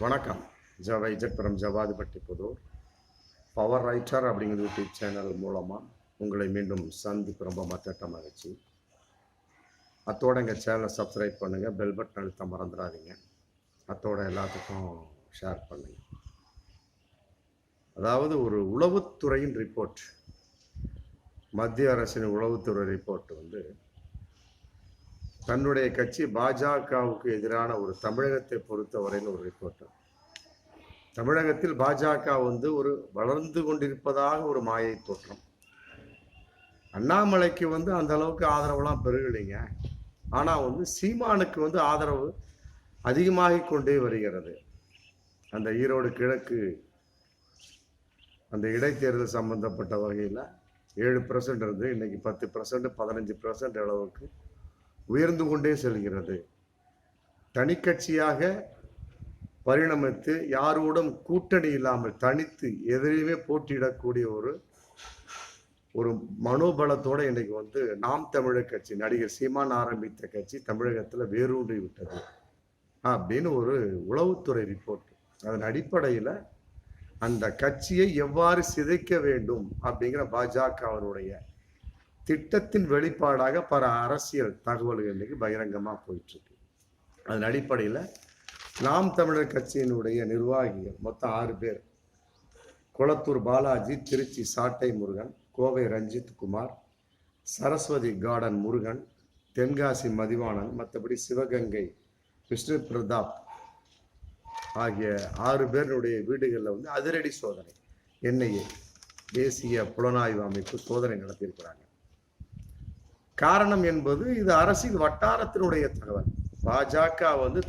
வணக்கம். ஜவைஜட் from Javathipatti Puthur. Power writer அப்படிங்கிற யூடியூப் சேனல் மூலமாக உங்களை மீண்டும் சந்திப்பு ரொம்ப மற்ற மகிழ்ச்சி. அத்தோட எங்கள் சேனலை சப்ஸ்கிரைப் பண்ணுங்கள், பெல் பட்டன் அழுத்த மறந்துடாதீங்க. அத்தோட எல்லாத்துக்கும் ஷேர் பண்ணுங்கள். அதாவது ஒரு உளவுத்துறையின் ரிப்போர்ட், மத்திய அரசின் உளவுத்துறை ரிப்போர்ட் தன்னுடைய கட்சி பாஜகவுக்கு எதிரான ஒரு தமிழகத்தை பொறுத்தவரையில் ஒரு ரிப்போர்ட். தமிழகத்தில் பாஜக ஒரு வளர்ந்து கொண்டிருப்பதாக ஒரு மாயை தோற்றம். அண்ணாமலைக்கு அந்த அளவுக்கு ஆதரவுலாம் பெருகலைங்க. ஆனால் சீமானுக்கு ஆதரவு அதிகமாகி கொண்டே வருகிறது. அந்த ஈரோடு கிழக்கு அந்த இடைத்தேர்தல் சம்பந்தப்பட்ட வகையில் 7% இருந்து இன்னைக்கு 10%, 15% அளவுக்கு உயர்ந்து கொண்டே செல்கிறது. தனிக்கட்சியாக பரிணமித்து யாரோடும் கூட்டணி இல்லாமல் தனித்து எதிரையுமே போட்டியிடக்கூடிய ஒரு மனோபலத்தோடு இன்னைக்கு நாம் தமிழர் கட்சி, நடிகர் சீமான் ஆரம்பித்த கட்சி தமிழகத்தில் வேரூன்றி விட்டது அப்படின்னு ஒரு உளவுத்துறை ரிப்போர்ட். அதன் அடிப்படையில் அந்த கட்சியை எவ்வாறு சிதைக்க வேண்டும் அப்படிங்கிற பாஜகவினுடைய திட்டத்தின் வெளிப்பாடாக பல அரசியல் தகவல்கள் இன்னைக்கு பகிரங்கமாக போயிட்டு இருக்கு. அதன் அடிப்படையில் நாம் தமிழர் கட்சியினுடைய நிர்வாகிகள் மொத்தம் 6 பேர்: கொளத்தூர் பாலாஜி, திருச்சி சாட்டை முருகன், கோவை ரஞ்சித் குமார், சரஸ்வதி கார்டன் முருகன், தென்காசி மதிவாணன், மற்றபடி சிவகங்கை விஷ்ணு பிரதாப் ஆகிய 6 பேருடைய வீடுகளில் அதிரடி சோதனை, என்ஐஏ தேசிய புலனாய்வு அமைப்பு சோதனை நடத்தியிருக்கிறாங்க. காரணம் என்பது இது அரசியல் வட்டாரத்தினுடைய தகவல். பாஜக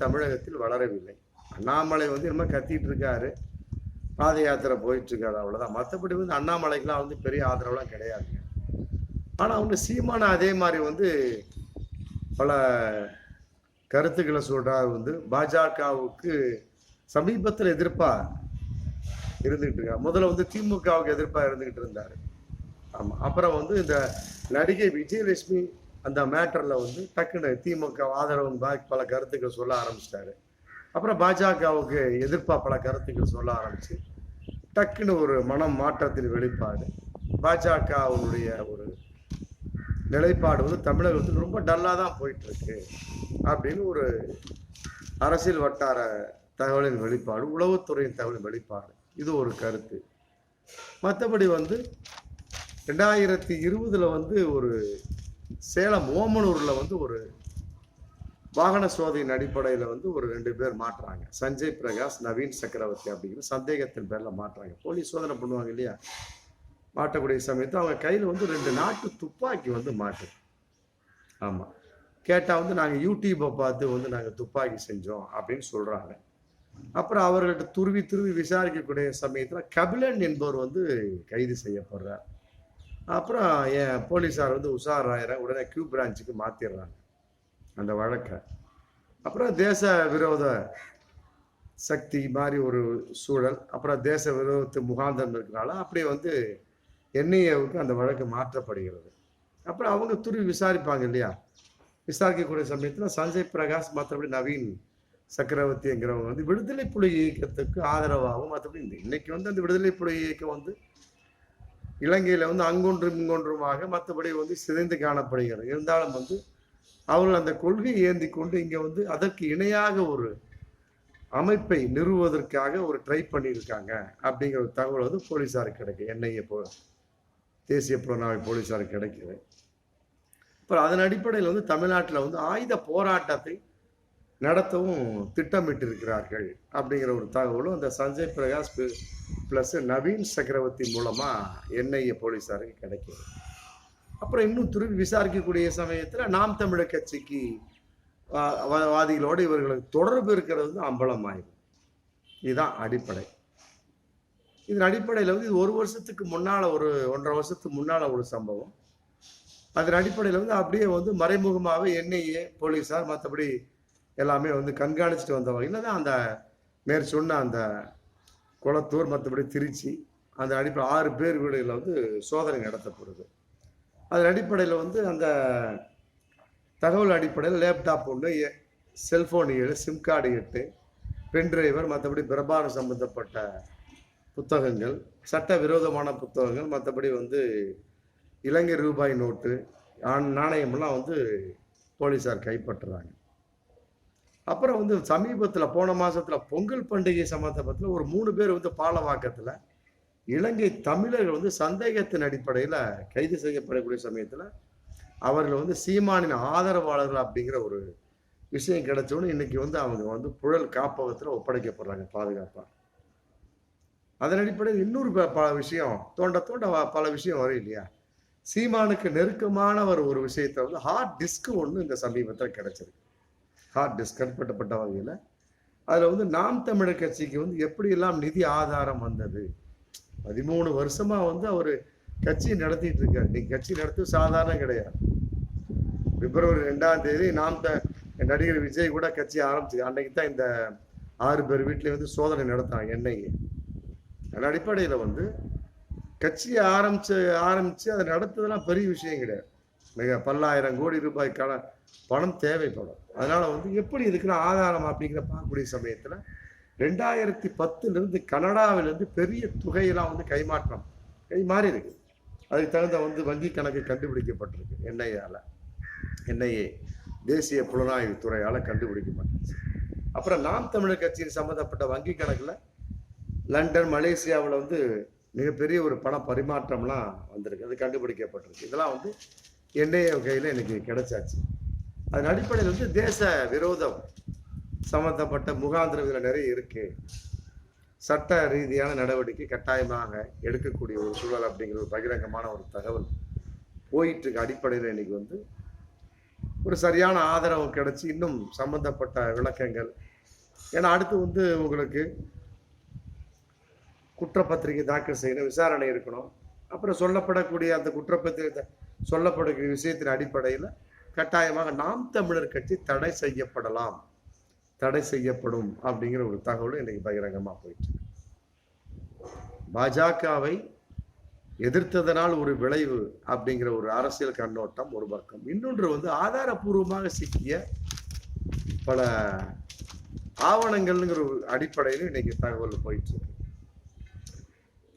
தமிழகத்தில் வளரவில்லை. அண்ணாமலை என்ன கத்திட்டு இருக்காரு, பாத யாத்திரை போயிட்டு இருக்காரு, அவ்வளவுதான். மற்றபடி அண்ணாமலைக்கெல்லாம் பெரிய ஆதரவுலாம் கிடையாதுங்க. ஆனா சீமான அதே மாதிரி பல கருத்துக்களை சொல்றாரு. பாஜகவுக்கு சமீபத்தில் எதிர்ப்பா இருந்துகிட்டு இருக்காரு. முதல்ல திமுகவுக்கு எதிர்ப்பா இருந்துகிட்டு இருந்தாரு. ஆமா. அப்புறம் இந்த நடிகை விஜயலட்சுமி அந்த மேட்டர்ல டக்குன்னு திமுக ஆதரவு பல கருத்துக்கள் சொல்ல ஆரம்பிச்சிட்டாரு. அப்புறம் பாஜகவுக்கு எதிர்ப்பா பல கருத்துக்கள் சொல்ல ஆரம்பிச்சு டக்குன்னு ஒரு மனம் மாற்றத்தின் வெளிப்பாடு. பாஜகவுடைய ஒரு நிலைப்பாடு தமிழகத்தில் ரொம்ப டல்லா தான் போயிட்டு இருக்கு அப்படின்னு ஒரு அரசியல் வட்டார தகவலின் வெளிப்பாடு, உளவுத்துறையின் தகவலின் வெளிப்பாடு. இது ஒரு கருத்து. மற்றபடி 2020 ஒரு சேலம் ஓமனூர்ல ஒரு வாகன சோதனையின் அடிப்படையில் ஒரு 2 பேர் மாட்டுறாங்க. சஞ்சய் பிரகாஷ், நவீன் சக்கரவர்த்தி அப்படிங்கிற சந்தேகத்தின் பேர்ல மாட்டுறாங்க. போலீஸ் சோதனை பண்ணுவாங்க இல்லையா, மாட்டக்கூடிய சமயத்தில் அவங்க கையில் 2 நாட்டு துப்பாக்கி மாட்டு. ஆமா. கேட்டா நாங்க யூடியூப்பை பார்த்து நாங்க துப்பாக்கி செஞ்சோம் அப்படின்னு சொல்றாங்க. அப்புறம் அவர்கள்ட்ட துருவி விசாரிக்கக்கூடிய சமயத்துல கபிலன் என்பவர் கைது செய்யப்படுறார். அப்புறம் என் போலீஸார் உஷாராயிரம் உடனே கியூ பிரான்ச்சுக்கு மாத்திடுறாங்க அந்த வழக்கை. அப்புறம் தேச விரோத சக்தி மாதிரி ஒரு சூழல், அப்புறம் தேச விரோத முகாந்தரம் இருக்கிறனால அப்படியே என்ஐஏவுக்கு அந்த வழக்கு மாற்றப்படுகிறது. அப்புறம் அவங்க துருவி விசாரிப்பாங்க இல்லையா, விசாரிக்கக்கூடிய சமயத்தில் சஞ்சய் பிரகாஷ் மற்றபடி நவீன் சக்கரவர்த்திங்கிறவங்க விடுதலை புலி இயக்கத்துக்கு ஆதரவாகவும், மற்றபடி இன்னைக்கு அந்த விடுதலை புலி இயக்கம் இலங்கையில அங்கொன்றும் இங்கொன்றுமாக மற்றபடி சிதைந்து காணப்படுகிறது. இருந்தாலும் அவர்கள் அந்த கொள்கையை ஏந்தி கொண்டு இங்க அதற்கு இணையாக ஒரு அமைப்பை நிறுவுவதற்காக ஒரு ட்ரை பண்ணியிருக்காங்க அப்படிங்கிற ஒரு தகவல் போலீஸாருக்கு கிடைக்கும். என்ஐஏ தேசிய புலனாய்வு போலீஸாருக்கு கிடைக்குது. அப்புறம் அதன் அடிப்படையில் தமிழ்நாட்டில் ஆயுத போராட்டத்தை நடத்தவும் திட்டமிட்டு இருக்கிறார்கள் அப்படிங்கிற ஒரு தகவலும் அந்த சஞ்சய் பிரகாஷ் பிளஸ் நவீன் சக்கரவர்த்தி மூலமா என்ஐஏ போலீஸாருக்கு கிடைக்குது. அப்புறம் இன்னும் துருவி விசாரிக்கக்கூடிய சமயத்துல நாம் தமிழர் கட்சிக்கு வாதிகளோடு இவர்களுக்கு தொடர்பு இருக்கிறது அம்பலமாயிடும். இதுதான் அடிப்படை. இதன் அடிப்படையில் இது 1 வருஷத்துக்கு முன்னால, ஒரு 1.5 வருஷத்துக்கு முன்னால ஒரு சம்பவம். அதன் அடிப்படையில் அப்படியே மறைமுகமாகவே என்ஐஏ போலீஸார் மற்றபடி எல்லாமே கண்காணிச்சுட்டு வந்த வகையில் தான் அந்த மேற் சொன்ன அந்த கொளத்தூர் மற்றபடி திருச்சி அந்த அடிப்படை 6 பேர் வீடுகளில் சோதனை நடத்தப்படுது. அதன் அடிப்படையில் அந்த தகவல் அடிப்படையில் laptop 1, cellphone 7, SIM card 8, pen driver, மற்றபடி பிரபாரம் சம்பந்தப்பட்ட புத்தகங்கள், சட்ட விரோதமான புத்தகங்கள், மற்றபடி வந்து இலங்கை ரூபாய் நோட்டு, நாணயமெல்லாம் வந்து போலீஸார் கைப்பற்றுறாங்க. அப்புறம் வந்து சமீபத்தில் போன மாசத்துல பொங்கல் பண்டிகை சம்பந்தப்பட்ட ஒரு 3 பேர் வந்து பாலவாக்கத்துல இலங்கை தமிழர்கள் வந்து சந்தேகத்தின் அடிப்படையில் கைது செய்யப்படக்கூடிய சமயத்தில் அவர்கள் வந்து சீமானின் ஆதரவாளர்கள் அப்படிங்கிற ஒரு விஷயம் கிடைச்சோன்னு இன்னைக்கு வந்து அவங்க வந்து புழல் காப்பகத்தில் ஒப்படைக்கப்படுறாங்க பாதுகாப்பாக. அதன் அடிப்படையில் இன்னொரு பல விஷயம் தோண்ட பல விஷயம் வரும் இல்லையா. சீமானுக்கு நெருக்கமான ஒரு விஷயத்த வந்து ஹார்ட் டிஸ்க் ஒன்று இந்த சமீபத்தில் கிடைச்சிருக்கு. ஹார்ட் டிஸ்க் கைப்பற்றப்பட்ட வகையில் அதில் வந்து நாம் தமிழர் கட்சிக்கு வந்து எப்படியெல்லாம் நிதி ஆதாரம் வந்தது. 13 வருஷமா வந்து அவர் கட்சி நடத்திட்டு இருக்காரு. நீங்க கட்சி நடத்தும் சாதாரணம் கிடையாது. பிப்ரவரி 2ஆம் தேதி நடிகர் விஜய் கூட கட்சி ஆரம்பிச்சு அன்னைக்கு தான் இந்த 6 பேர் வீட்டிலேயே வந்து சோதனை நடத்தாங்க என்ஐஏ. அதன் அடிப்படையில் வந்து கட்சியை ஆரம்பிச்சு அதை நடத்துறதுலாம் பெரிய விஷயம் கிடையாது. மிக பல்லாயிரம் கோடி ரூபாய்க்கான பணம் தேவைப்படும். அதனால வந்து எப்படி இருக்கிற ஆதாரம் அப்படிங்கிற பார்க்கக்கூடிய சமயத்தில் 2010 கனடாவிலிருந்து பெரிய தொகையெல்லாம் வந்து கை மாறி இருக்கு. அதுக்கு தகுந்த வந்து வங்கி கணக்கு கண்டுபிடிக்கப்பட்டிருக்கு. என்ஐஏ தேசிய புலனாய்வு துறையால் கண்டுபிடிக்கப்பட்டுருச்சு. அப்புறம் நாம் தமிழர் கட்சியின் சம்மந்தப்பட்ட வங்கி கணக்கில் லண்டன், மலேசியாவில் வந்து மிகப்பெரிய ஒரு பண பரிமாற்றம்லாம் வந்திருக்கு. அது கண்டுபிடிக்கப்பட்டிருக்கு. இதெல்லாம் வந்து என்ஐஏ கையில் இன்னைக்கு கிடைச்சாச்சு. அதன் அடிப்படையில் வந்து தேச விரோதம் சம்பந்தப்பட்ட முகாந்திரங்கள் நிறைய இருக்கு. சட்ட ரீதியான நடவடிக்கை கட்டாயமாக எடுக்கக்கூடிய ஒரு சூழல் அப்படிங்கிற ஒரு பகிரங்கமான ஒரு தகவல் போயிட்டு இருக்கு. அடிப்படையில் இன்னைக்கு வந்து ஒரு சரியான ஆதரவு கிடைச்சி இன்னும் சம்பந்தப்பட்ட விளக்கங்கள், ஏன்னா அடுத்து வந்து உங்களுக்கு குற்றப்பத்திரிகை தாக்கல் செய்யணும், விசாரணை இருக்கணும். அப்புறம் சொல்லப்படக்கூடிய அந்த குற்றப்பத்திரிகை சொல்லப்படக்கூடிய விஷயத்தின் அடிப்படையில் கட்டாயமாக நாம் தமிழர் கட்சி தடை செய்யப்படும் அப்படிங்கிற ஒரு தகவலும் இன்னைக்கு பகிரங்கமாக போயிட்டு. பாஜகவை எதிர்த்ததனால் ஒரு விளைவு அப்படிங்கிற ஒரு அரசியல் கண்ணோட்டம் ஒரு பக்கம். இன்னொன்று வந்து ஆதாரபூர்வமாக சிக்கிய பல ஆவணங்கள்ங்கிற ஒரு அடிப்படையில் இன்னைக்கு தகவல் போயிட்டு இருக்கு.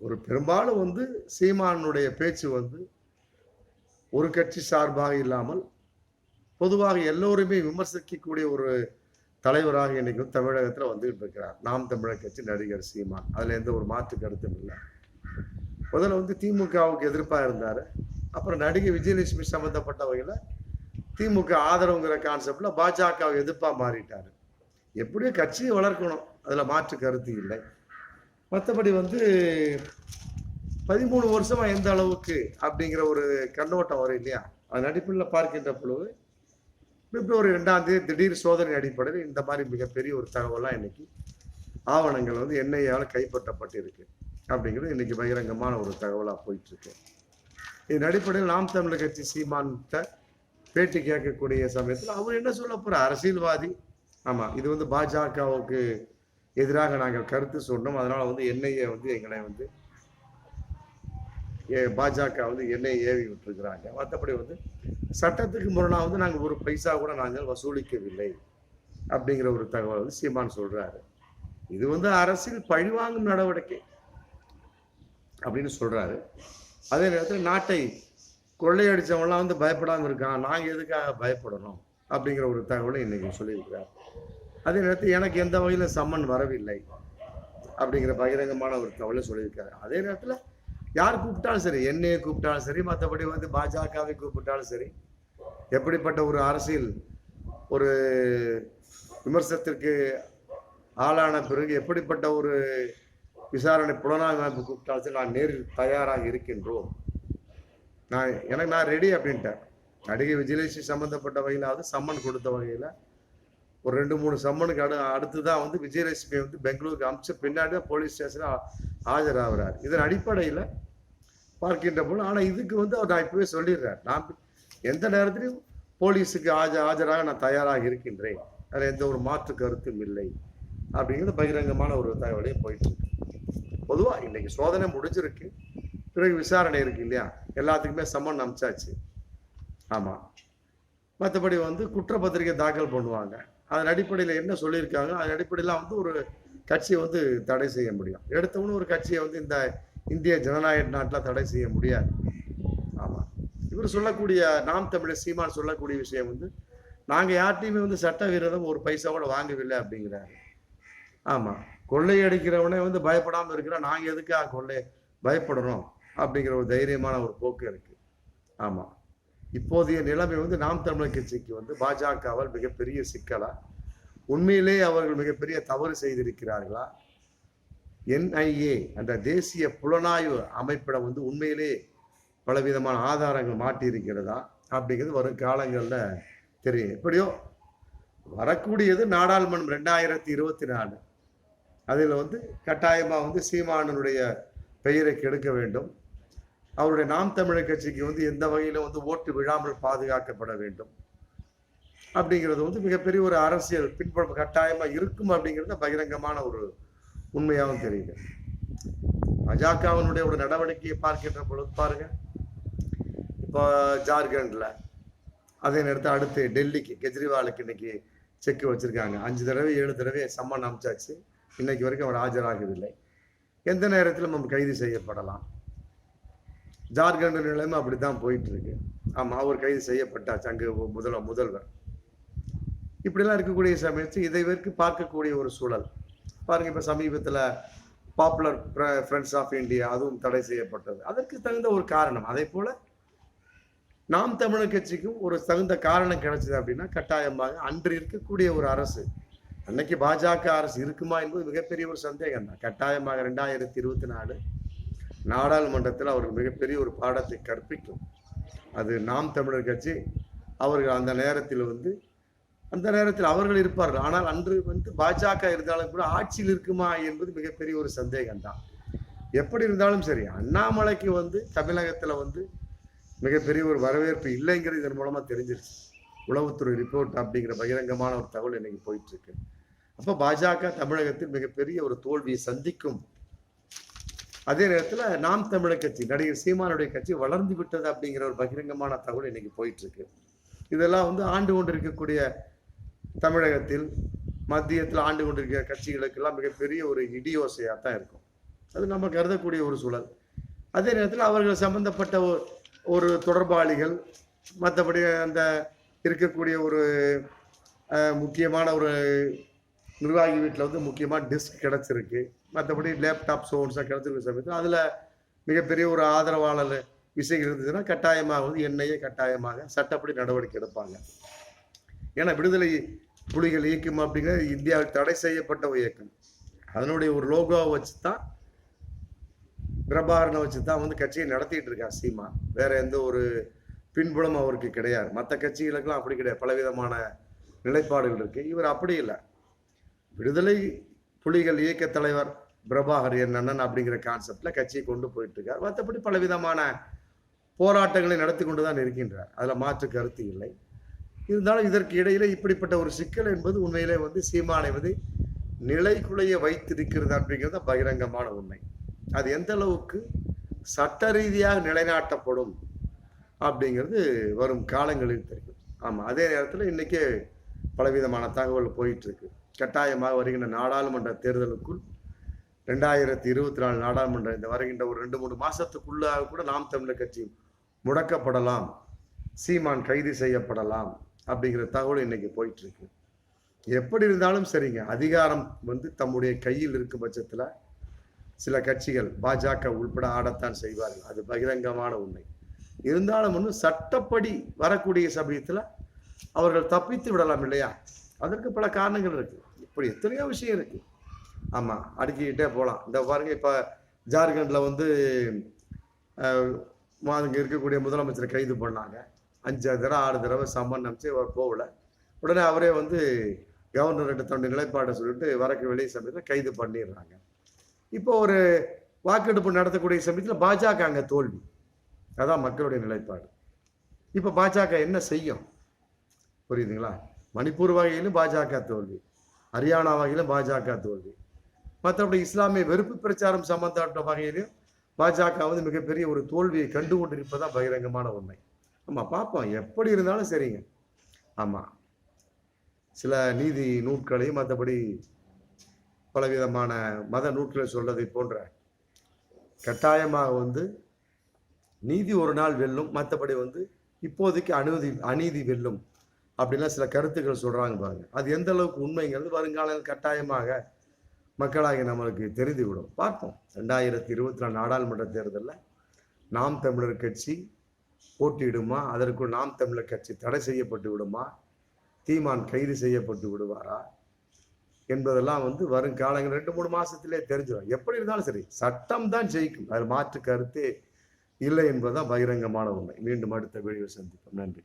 ஒரு பெரும்பாலும் வந்து சீமானுடைய பேச்சு வந்து ஒரு கட்சி சார்பாக இல்லாமல் பொதுவாக எல்லோருமே விமர்சிக்கக்கூடிய ஒரு தலைவராக இன்னைக்கு தமிழகத்தில் வந்துகிட்டு இருக்கிறார் நாம் தமிழர் கட்சி நடிகர் சீமான். அதுல எந்த ஒரு மாற்று கருத்தும் இல்லை. முதல்ல வந்து திமுகவுக்கு எதிர்ப்பா இருந்தாரு. அப்புறம் நடிகை விஜயலட்சுமி சம்பந்தப்பட்ட வகையில திமுக ஆதரவுங்கிற கான்செப்ட்ல பாஜக எதிர்ப்பா மாறிட்டாரு. எப்படியும் கட்சியை வளர்க்கணும், அதுல மாற்று கருத்து இல்லை. மற்றபடி வந்து 13 வருஷமா எந்த அளவுக்கு அப்படிங்கிற ஒரு கண்ணோட்டம் வரும் இல்லையா. அதன் அடிப்படையில் பார்க்கின்ற பொழுது பிப்ரவரி 2ஆம் தேதி திடீர் சோதனை அடிப்படையில் இந்த மாதிரி மிகப்பெரிய ஒரு தகவலாம் இன்னைக்கு ஆவணங்கள் வந்து என்ஐஏவால் கைப்பற்றப்பட்டிருக்கு அப்படிங்கிறது இன்னைக்கு பகிரங்கமான ஒரு தகவலாக போயிட்டு இருக்கு. இதன் அடிப்படையில் நாம் தமிழர் கட்சி சீமான்கிட்ட பேட்டி கேட்கக்கூடிய சமயத்தில் அவர் என்ன சொல்ல போற, அரசியல்வாதி. ஆமா, இது வந்து பாஜகவுக்கு எதிராக நாங்கள் கருத்து சொன்னோம், அதனால வந்து என்ஐஏ வந்து எங்களை வந்து பாஜக வந்து எண்ணெய் ஏவி விட்டுருக்குறாங்க. மற்றபடி வந்து சட்டத்துக்கு முரணா வந்து நாங்கள் ஒரு பைசா கூட நாங்கள் வசூலிக்கவில்லை அப்படிங்கிற ஒரு தகவல் வந்து சீமான் சொல்றாரு. இது வந்து அரசியல் பழிவாங்கும் நடவடிக்கை அப்படின்னு சொல்றாரு. அதே நேரத்தில் நாட்டை கொள்ளையடிச்சவங்களாம் வந்து பயப்படாமல் இருக்கான், நாங்கள் எதுக்காக பயப்படணும் அப்படிங்கிற ஒரு தகவலை இன்னைக்கு சொல்லியிருக்கிறார். அதே நேரத்தில் எனக்கு எந்த வகையில் சம்மன் வரவில்லை அப்படிங்கிற பகிரங்கமான ஒரு தகவலை சொல்லியிருக்காரு. அதே நேரத்தில் யார் கூப்பிட்டாலும் சரி, என்னையை கூப்பிட்டாலும் சரி, மற்றபடி வந்து பாஜகவை கூப்பிட்டாலும் சரி, எப்படிப்பட்ட ஒரு அரசியல் ஒரு விமர்சனத்திற்கு ஆளான பிறகு எப்படிப்பட்ட ஒரு விசாரணை புலனாய்வு அமைப்பு கூப்பிட்டாலும் சரி, நான் நேரில் தயாராக இருக்கின்றோம், நான் ரெடி அப்படின்ட்டேன். நடிகை விஜயலட்சுமி சம்பந்தப்பட்ட வகையிலாவது சம்மன் கொடுத்த வகையில் ஒரு 2-3 சம்மனுக்கு அடுத்துதான் வந்து விஜயலட்சுமி வந்து பெங்களூருக்கு அமிச்ச பின்னாடி தான் போலீஸ் ஸ்டேஷனில் ஆஜராகிறார். இதன் அடிப்படையில் பார்க்கின்ற போது, ஆனால் இதுக்கு வந்து அவர் நான் இப்பவே சொல்லிடுறேன், நான் எந்த நேரத்திலையும் போலீஸுக்கு ஆஜராக நான் தயாராக இருக்கின்றேன், அதில் எந்த ஒரு மாற்று கருத்தும் இல்லை அப்படிங்கிறது பகிரங்கமான ஒரு தகவலையும் போயிட்டு இருக்கு. பொதுவாக இன்னைக்கு சோதனை முடிஞ்சிருக்கு, பிறகு விசாரணை இருக்கு இல்லையா, எல்லாத்துக்குமே சம்மன் அமிச்சாச்சு. ஆமாம், மற்றபடி வந்து குற்றப்பத்திரிகை தாக்கல் பண்ணுவாங்க. அதன் அடிப்படையில் என்ன சொல்லியிருக்காங்க, அதன் அடிப்படையில் வந்து ஒரு கட்சியை வந்து தடை செய்ய முடியும். எடுத்தவொன்னு ஒரு கட்சியை வந்து இந்த இந்திய ஜனநாயக நாட்டில் தடை செய்ய முடியாது. ஆமா, இவர் சொல்லக்கூடிய நாம் தமிழர் சீமான் சொல்லக்கூடிய விஷயம் வந்து நாங்க யார்ட்டையுமே வந்து சட்ட விரோதம் ஒரு பைசா கூட வாங்கவில்லை அப்படிங்கிறாரு. ஆமா, கொள்ளையடிக்கிறவனே வந்து பயப்படாம இருக்கிறா, நாங்க எதுக்காக கொள்ளை பயப்படணும் அப்படிங்கிற ஒரு தைரியமான ஒரு போக்கு இருக்கு. ஆமா, இப்போதைய நிலைமை வந்து நாம் தமிழர் கட்சிக்கு வந்து பாஜகவால் மிகப்பெரிய சிக்கலா, உண்மையிலே அவர்கள் மிகப்பெரிய தவறு செய்திருக்கிறார்களா, NIA அந்த தேசிய புலனாய்வு அமைப்பிடம் வந்து உண்மையிலே பலவிதமான ஆதாரங்கள் மாட்டியிருக்கிறதா அப்படிங்கிறது வரும் காலங்களில் தெரியும். எப்படியோ வரக்கூடியது நாடாளுமன்றம் 2024, அதில் வந்து கட்டாயமாக வந்து சீமானனுடைய பெயரை கெடுக்க வேண்டும். அவருடைய நாம் தமிழர் கட்சிக்கு வந்து எந்த வகையிலும் வந்து ஓட்டு விழாமல் பாதுகாக்கப்பட வேண்டும் அப்படிங்கிறது வந்து மிகப்பெரிய ஒரு அரசியல் பின்புலம் கட்டாயமாக இருக்கும் அப்படிங்கிறது பகிரங்கமான ஒரு உண்மையாகவும் தெரியுது. பாஜகவினுடைய ஒரு நடவடிக்கையை பார்க்கின்ற பொழுது பாருங்க, இப்போ ஜார்க்கண்ட்ல, அதே நேரத்தில் அடுத்து டெல்லிக்கு கெஜ்ரிவாலுக்கு இன்னைக்கு செக் வச்சிருக்காங்க. 5 தடவை 7 தடவை சம்மன் அமைச்சாச்சு, இன்னைக்கு வரைக்கும் அவர் ஆஜராகவில்லை. எந்த நேரத்திலும் நம்ம கைது செய்யப்படலாம். ஜார்க்கண்ட் நிலைமை அப்படித்தான் போயிட்டு இருக்கு. ஆமா, அவர் கைது செய்யப்பட்டாச்சு அங்கு முதல்வர். இப்படிலாம் இருக்கக்கூடிய சமயத்தில் இதை வரைக்கு பார்க்கக்கூடிய ஒரு சூழல் பாருங்க. இப்ப சமீபத்துல பாப்புலர் ஃப்ரெண்ட்ஸ் ஆஃப் இந்தியா அதுவும் தடை செய்யப்பட்டது. அதற்கு தகுந்த ஒரு காரணம். அதே போல நாம் தமிழர் கட்சிக்கும் ஒரு தகுந்த காரணம் கிடைச்சது அப்படின்னா கட்டாயமாக அன்று இருக்கக்கூடிய ஒரு அரசு, அன்னைக்கு பாஜக அரசு இருக்குமா என்பது மிகப்பெரிய ஒரு சந்தேகம் தான். கட்டாயமாக 2024 நாடாளுமன்றத்தில் அவர்கள் மிகப்பெரிய ஒரு பாடத்தை கற்பிக்கும். அது நாம் தமிழர் கட்சி அவர்கள் அந்த நேரத்தில் அவர்கள் இருப்பார்கள். ஆனால் அன்று வந்து பாஜக இருந்தாலும் கூட ஆட்சியில் இருக்குமா என்பது மிகப்பெரிய ஒரு சந்தேகம் தான். எப்படி இருந்தாலும் சரி, அண்ணாமலைக்கு வந்து தமிழகத்துல வந்து மிகப்பெரிய ஒரு வரவேற்பு இல்லைங்கிறது இதன் மூலமா தெரிஞ்சிருச்சு. உளவுத்துறை ரிப்போர்ட் அப்படிங்கிற பகிரங்கமான ஒரு தகவல் இன்னைக்கு போயிட்டு இருக்கு. அப்ப பாஜக தமிழகத்தில் மிகப்பெரிய ஒரு தோல்வியை சந்திக்கும். அதே நேரத்துல நாம் தமிழர் கட்சி, நடிகர் சீமானுடைய கட்சி வளர்ந்து விட்டது அப்படிங்கிற ஒரு பகிரங்கமான தகவல் இன்னைக்கு போயிட்டு இருக்கு. இதெல்லாம் வந்து ஆண்டு கொண்டிருக்கக்கூடிய தமிழகத்தில் மத்தியத்தில் ஆண்டு கொண்டிருக்கிற கட்சிகளுக்கெல்லாம் மிகப்பெரிய ஒரு இடியோசையா தான் இருக்கும். அது நம்ம கருதக்கூடிய ஒரு சூழல். அதே நேரத்தில் அவர்கள் சம்பந்தப்பட்ட ஒரு தொடர்பாளிகள், மற்றபடி அந்த இருக்கக்கூடிய ஒரு முக்கியமான ஒரு நிர்வாகி வீட்டில் வந்து முக்கியமாக டிஸ்க் கிடைச்சிருக்கு, மற்றபடி லேப்டாப் சோன்ஸாக கிடைச்சிருக்க சமயத்தில் அதில் மிகப்பெரிய ஒரு ஆதரவாளர் விஷயங்கள் இருந்ததுன்னா கட்டாயமாக வந்து என்னையே கட்டாயமாக சட்டப்படி நடவடிக்கை எடுப்பாங்க. ஏன்னா விடுதலை புலிகள் இயக்கம் அப்படிங்கிறது இந்தியாவில் தடை செய்யப்பட்ட ஒரு இயக்கம். அதனுடைய ஒரு லோகோவை வச்சு தான், பிரபாகரனை வச்சு தான் வந்து கட்சியை நடத்திட்டு இருக்கா சீமா. வேற எந்த ஒரு பின்புலம் அவருக்கு கிடையாது. மற்ற கட்சிகளுக்கெல்லாம் அப்படி கிடையாது, பலவிதமான நிலைப்பாடுகள் இருக்கு. இவர் அப்படி இல்லை. விடுதலை புலிகள் இயக்க தலைவர் பிரபாகர் என் அண்ணன் அப்படிங்கிற கான்செப்ட்ல கட்சியை கொண்டு போயிட்டு இருக்கார். மற்றபடி பலவிதமான போராட்டங்களை நடத்தி கொண்டுதான் இருக்கின்றார், அதுல மாற்று கருத்து இல்லை. இருந்தாலும் இதற்கு இடையில இப்படிப்பட்ட ஒரு சிக்கல் என்பது உண்மையிலே வந்து சீமானை வந்து நிலைக்குலைய வைத்திருக்கிறது அப்படிங்கிறது பகிரங்கமான உண்மை. அது எந்த அளவுக்கு சட்ட ரீதியாக நிலைநாட்டப்படும் அப்படிங்கிறது வரும் காலங்களில் தெரியும். ஆமா, அதே நேரத்தில் இன்னைக்கே பலவிதமான தகவல் போயிட்டு இருக்கு. கட்டாயமாக வருகின்ற நாடாளுமன்ற தேர்தலுக்குள் 2024 நாடாளுமன்ற இந்த வருகின்ற ஒரு 2-3 மாசத்துக்குள்ளாக கூட நாம் தமிழர் கட்சி முடக்கப்படலாம், சீமான் கைது செய்யப்படலாம் அப்படிங்கிற தகவல் இன்னைக்கு போயிட்டு இருக்கு. எப்படி இருந்தாலும் சரிங்க, அதிகாரம் வந்து தம்முடைய கையில் இருக்கும் பட்சத்துல சில கட்சிகள் பாஜக உள்பட ஆடத்தான் செய்வார்கள். அது பகிரங்கமான உண்மை. இருந்தாலும் ஒன்றும் சட்டப்படி வரக்கூடிய சமயத்துல அவர்கள் தப்பித்து விடலாம் இல்லையா? அதற்கு பல காரணங்கள் இருக்கு. இப்படி எத்தனையோ விஷயம் இருக்கு. ஆமா, அடுக்கிக்கிட்டே போகலாம். இந்த பாருங்க, இப்ப ஜார்க்கண்ட்ல வந்து அங்க இருக்கக்கூடிய முதலமைச்சரை கைது பண்ணாங்க. 5 தடவை 6 தடவை சம்மன் அமைச்சு அவர் போகல. உடனே அவரே வந்து கவர்னர்கிட்ட தன்னுடைய நிலைப்பாடை சொல்லிட்டு வரக்கு வெளியே சமயத்தில் கைது பண்ணிடுறாங்க. இப்போ ஒரு வாக்கெடுப்பு நடத்தக்கூடிய சமயத்தில் பாஜக அங்க தோல்வி. அதான் மக்களுடைய நிலைப்பாடு. இப்ப பாஜக என்ன செய்யும் புரியுதுங்களா? மணிப்பூர் வகையிலும் பாஜக தோல்வி, ஹரியானா வகையிலும் பாஜக தோல்வி, மற்றபடி இஸ்லாமிய வெறுப்பு பிரச்சாரம் சம்பந்தப்பட்ட வகையிலும் பாஜக வந்து மிகப்பெரிய ஒரு தோல்வியை கண்டு கொண்டிருப்பதான் பகிரங்கமான உண்மை. ஆமா, பார்ப்போம். எப்படி இருந்தாலும் சரிங்க. ஆமா, சில நீதி நூட்களையும் மற்றபடி பலவிதமான மத நூட்களை சொல்வதை போன்ற கட்டாயமாக வந்து நீதி ஒரு நாள் வெல்லும், மற்றபடி வந்து இப்போதைக்கு அநீதி வெல்லும் அப்படின்லாம் சில கருத்துக்கள் சொல்றாங்க பாருங்க. அது எந்த அளவுக்கு உண்மைங்கிறது வருங்காலம் கட்டாயமாக மக்களாகி நம்மளுக்கு தெரிந்து விடும். பார்ப்போம். 2024 நாடாளுமன்ற தேர்தலில் நாம் தமிழர் கட்சி போட்டியிடுமா, அதற்குள் நாம் தமிழர் கட்சி தடை செய்யப்பட்டு விடுமா, தீமான் கைது செய்யப்பட்டு விடுவாரா என்பதெல்லாம் வந்து வருங்காலங்கள் 2-3 மாசத்திலே தெரிஞ்சிடும். எப்படி இருந்தாலும் சரி, சட்டம் தான் ஜெயிக்கும். அது மாற்று கருத்தே இல்லை என்பதுதான் பகிரங்கமான உண்மை. மீண்டும் அடுத்த வீடியோ சந்திப்போம். நன்றி.